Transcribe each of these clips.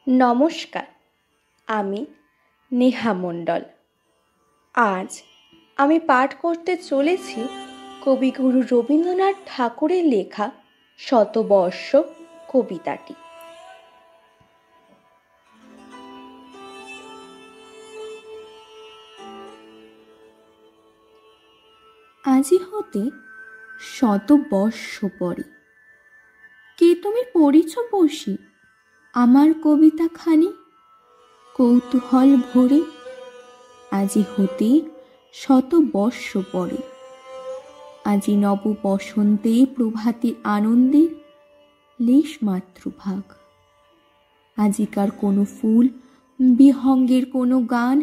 নমস্কার, আমি নেহা মণ্ডল। আজ আমি পাঠ করতে চলেছি কবিগুরু রবীন্দ্রনাথ ঠাকুরের লেখা শতবর্ষ কবিতাটি। আজি হতে 100 বর্ষ পরে কে তুমি পড়িছ বসি আমার কবিতাখানি কৌতূহল ভরে। আজি হতে 100 বর্ষ পরে, আজি নব বসন্তে প্রভাতের আনন্দের লেশ মাত্র ভাগ। আজিকার কোনো ফুল বিহঙ্গের কোনো গান,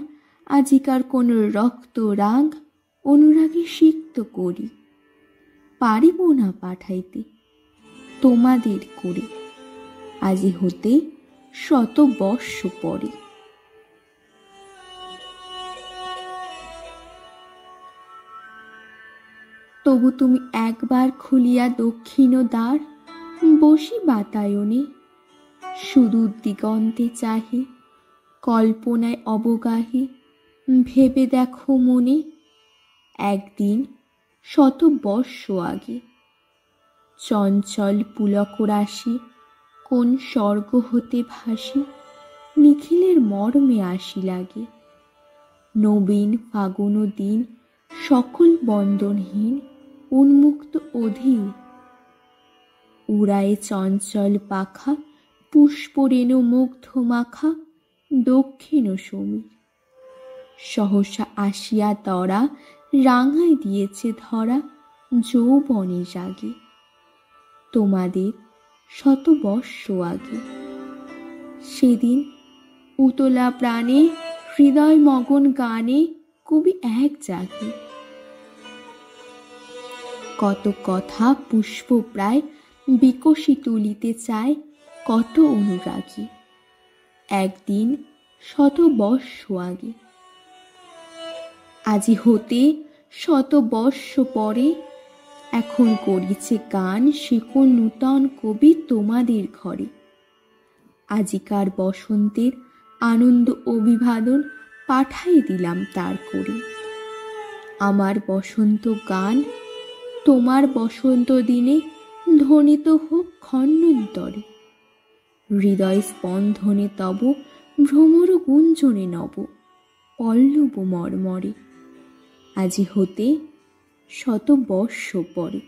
আজিকার কোনো রক্ত রাগ অনুরাগে সিক্ত করি পারিব না পাঠাইতে তোমাদের করে। আজি হতে 100 বর্ষ পরে। তবু তুমি একবার খুলিয়া দক্ষিণ দ্বার, বসি বাতায়নে সুদূর দিগন্তে চাহি, কল্পনায় অবগাহি ভেবে দেখো মনে। একদিন 100 বর্ষ আগে চঞ্চল পুলক রাশি কোন স্বর্গ হতে ভাসি নিখিলের মর্মে আসি লাগে। নবীন ফাগুন দিন সকল বন্দনহীন উন্মুক্ত অধীর, উড়ায়ে চঞ্চল পাখা পুষ্পরেণু মুগ্ধ মাখা দক্ষিণ সমীর। সহসা আসিয়া তরা রাঙায় দিয়েছে ধরা যৌবনে জাগে তোমাদের 100 বর্ষ আগে। সেদিন উতলা প্রাণে হৃদয় মগন গানে কবি এক জাগে। কত কথা পুষ্প প্রায় বিকশি তুলিতে চায় কত অনুরাগী একদিন 100 বর্ষ আগে। আজি হতে 100 বর্ষ পরে, এখন করিছে গান সে কোন নূতন কবি তোমাদের ঘরে। আজিকার বসন্তের আনন্দ অভিবাদন পাঠাই দিলাম তার করে। আমার বসন্ত গান তোমার বসন্ত দিনে ধ্বনিত হোক খন্ডন্তরে। হৃদয় স্পন্দনে তব ভ্রমর গুঞ্জনে নব পল্লব মর্মরে। আজি হতে 100 বর্ষ পরে।